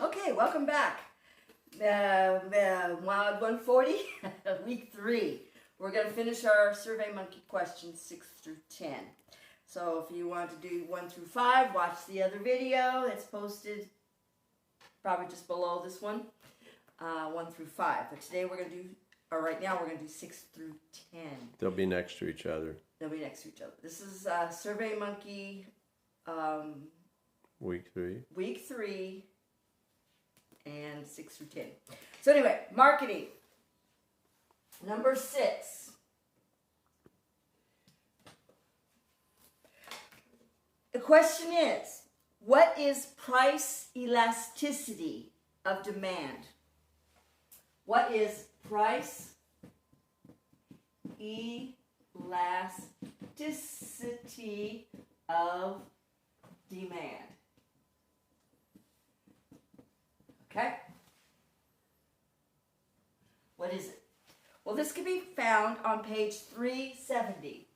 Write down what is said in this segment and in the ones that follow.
Okay, welcome back. Wild 140, week 3. We're going to finish our SurveyMonkey questions 6 through 10. So if you want to do 1 through 5, watch the other video that's posted probably just below this one, 1 through 5. But today we're going to do, or right now we're going to do 6 through 10. They'll be next to each other. They'll be next to each other. This is SurveyMonkey Week 3. Week 3. And 6 through 10. So anyway, marketing. Number 6. The question is, what is price elasticity of demand? What is price elasticity of demand? Okay? What is it? Well, this can be found on page 370.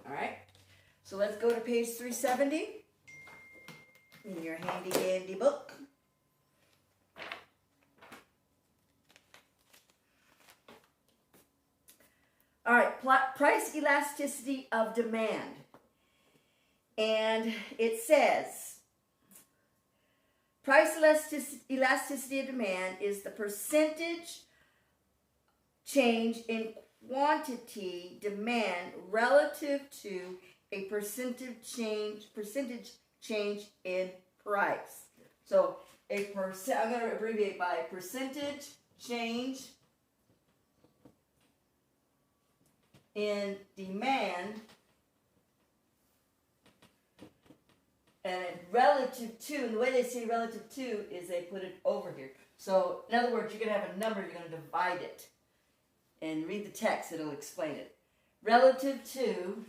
All right? So let's go to page 370 in your handy dandy book. All right, price elasticity of demand. And it says, price elasticity of demand is the percentage change in quantity demand relative to a percentage change in price. So I'm going to abbreviate by percentage change in demand. And relative to, and the way they say relative to is they put it over here. So, in other words, you're going to have a number, you're going to divide it. And read the text, it'll explain it. Relative to,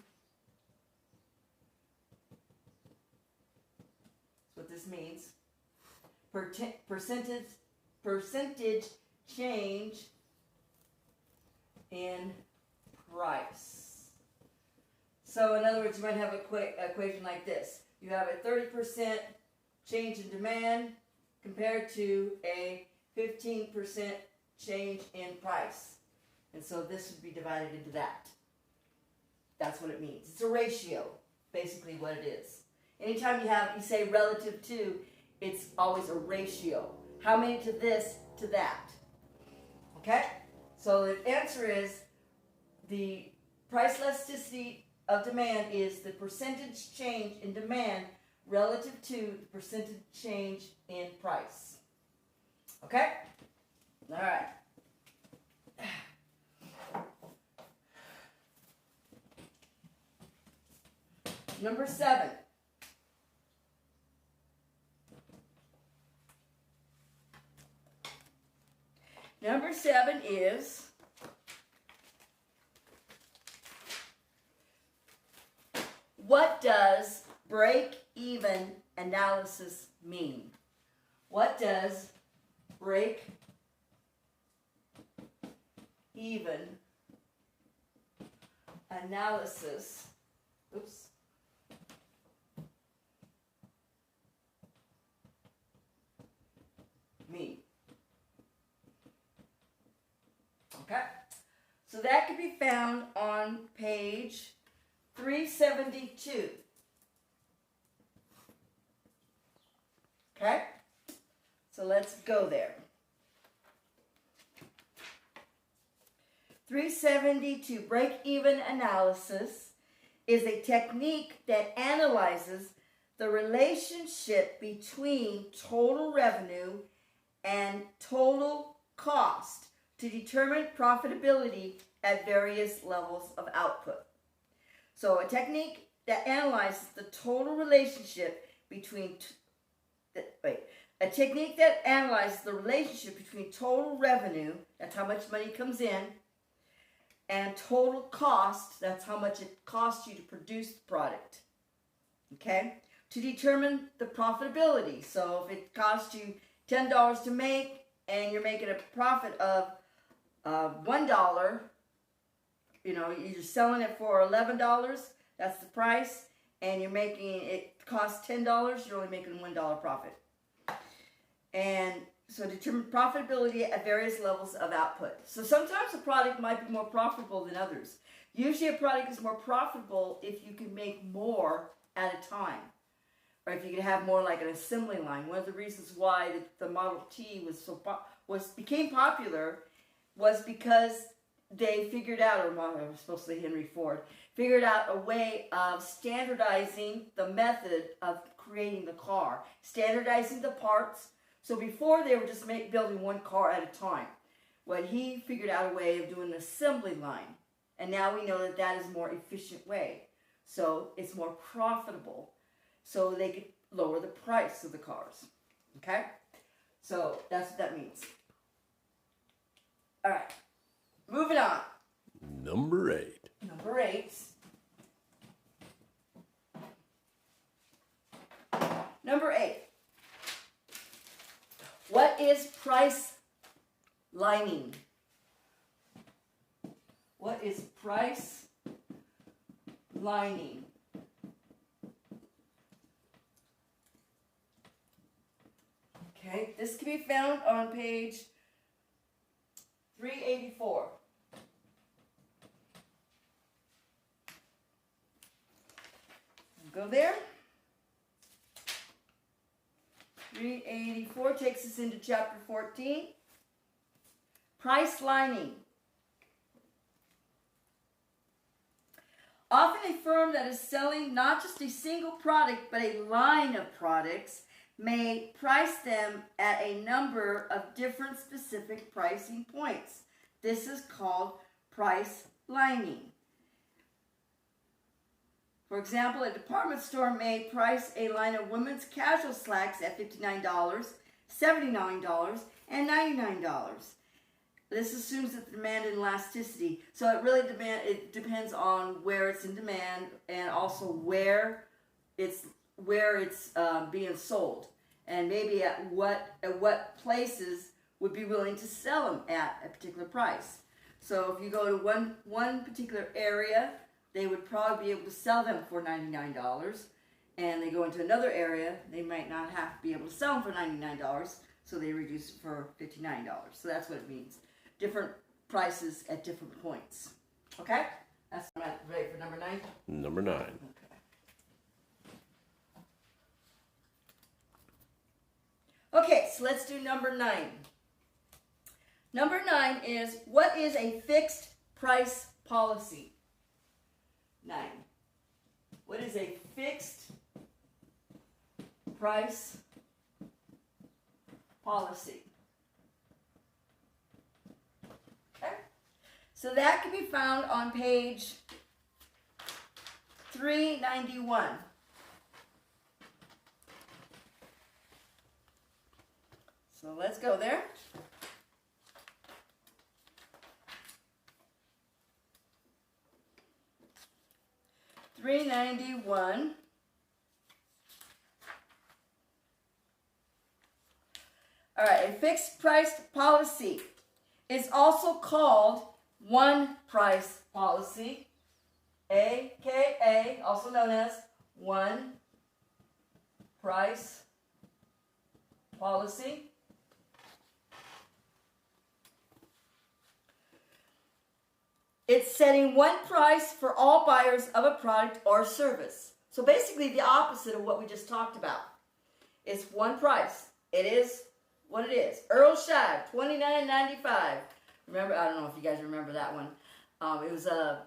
that's what this means. Percentage change in price. So, in other words, you might have an equation like this. You have a 30% change in demand compared to a 15% change in price. And so this would be divided into that. That's what it means. It's a ratio, basically what it is. Anytime you say relative to, it's always a ratio. How many to this to that? Okay? So the answer is the price elasticity of demand is the percentage change in demand relative to the percentage change in price. Okay? All right. Number 7. Number 7 is what does break-even analysis mean? What does break-even analysis mean? Okay, so that can be found on page 372. Okay? So let's go there. 372, break-even analysis is a technique that analyzes the relationship between total revenue and total cost to determine profitability at various levels of output. So a technique that analyzes the total relationship between total revenue, that's how much money comes in, and total cost, that's how much it costs you to produce the product. Okay? To determine the profitability. So if it costs you $10 to make and you're making a profit of $1, you know, you're selling it for $11, that's the price, and you're making it costs $10, you're only making $1 profit. And so determine profitability at various levels of output. So sometimes a product might be more profitable than others. Usually a product is more profitable if you can make more at a time, or if you can have more like an assembly line. One of the reasons why the Model T became popular was because they figured out, or supposed to say Henry Ford, figured out a way of standardizing the method of creating the car, standardizing the parts. So before they were just building one car at a time. Well, he figured out a way of doing an assembly line. And now we know that that is a more efficient way. So it's more profitable. So they could lower the price of the cars. Okay? So that's what that means. All right. Moving on. Number 8. Number 8. Number 8. What is price lining? What is price lining? Okay, this can be found on page 384. Go there. 384 takes us into chapter 14. Price lining. Often a firm that is selling not just a single product but a line of products may price them at a number of different specific pricing points. This is called price lining. For example, a department store may price a line of women's casual slacks at $59, $79, and $99. This assumes that the demand and elasticity. So it really depends on where it's in demand and also where it's being sold, and maybe at what places would be willing to sell them at a particular price. So if you go to one particular area, they would probably be able to sell them for $99, and they go into another area, they might not have to be able to sell them for $99, so they reduce it for $59. So that's what it means. Different prices at different points. Okay? That's ready for number 9? Number 9. Okay. Okay, so let's do number 9. Number 9 is, what is a fixed price policy? 9. What is a fixed price policy? Okay. So that can be found on page 391. So let's go there. $391. All right, a fixed price policy is also called one price policy, aka also known as one price policy. It's setting one price for all buyers of a product or service. So basically the opposite of what we just talked about. It's one price. It is what it is. Earl Shag, $29.95. Remember, I don't know if you guys remember that one. It was a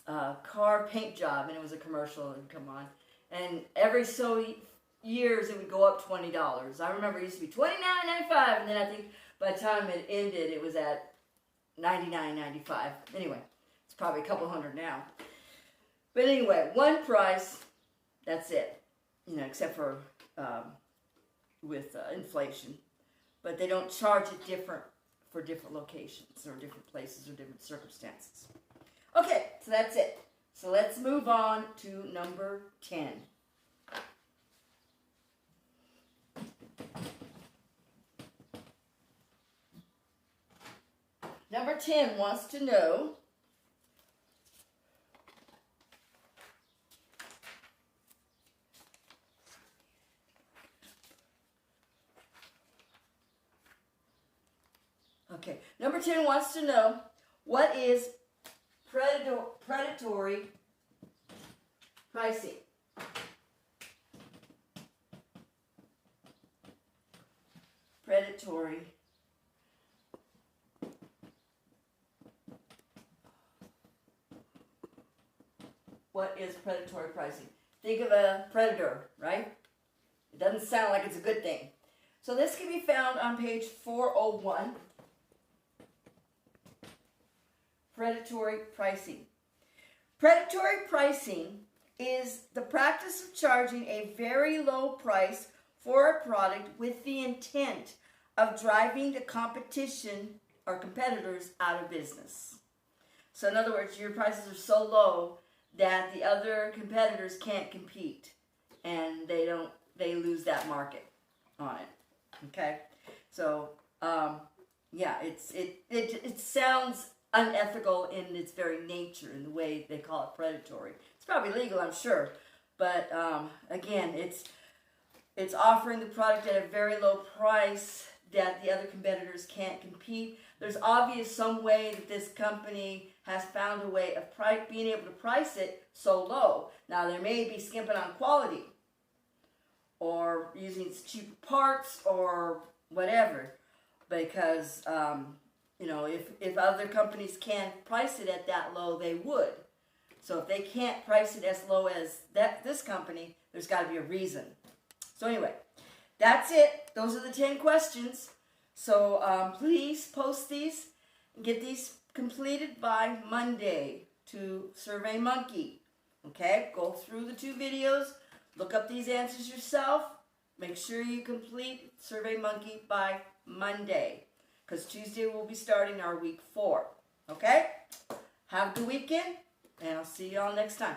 car paint job, and it was a commercial that would come on. And every so years it would go up $20. I remember it used to be $29.95, and then I think by the time it ended, it was at $99.95. Anyway. It's probably a couple hundred now. But anyway, one price, that's it. You know, except for with inflation. But they don't charge it different for different locations or different places or different circumstances. Okay, so that's it. So let's move on to number 10. Number 10 wants to know, Okay, number 10 wants to know, what is predatory pricing? Predatory. What is predatory pricing? Think of a predator, right? It doesn't sound like it's a good thing. So this can be found on page 401. Predatory pricing. Predatory pricing is the practice of charging a very low price for a product with the intent of driving the competition or competitors out of business. So in other words, your prices are so low that the other competitors can't compete, and they lose that market on it. Okay, so yeah, it sounds unethical in its very nature, in the way they call it predatory. It's probably legal, I'm sure, but again, it's offering the product at a very low price that the other competitors can't compete. There's obvious some way that this company has found a way of being able to price it so low. Now, there may be skimping on quality, or using cheap parts, or whatever, because you know, if other companies can't price it at that low, they would. So if they can't price it as low as this company, there's got to be a reason. So anyway, that's it. Those are the 10 questions. So please post these and get these completed by Monday to SurveyMonkey. Okay, go through the 2 videos, look up these answers yourself. Make sure you complete SurveyMonkey by Monday, because Tuesday we'll be starting our week 4. Okay? Have a good weekend, and I'll see you all next time.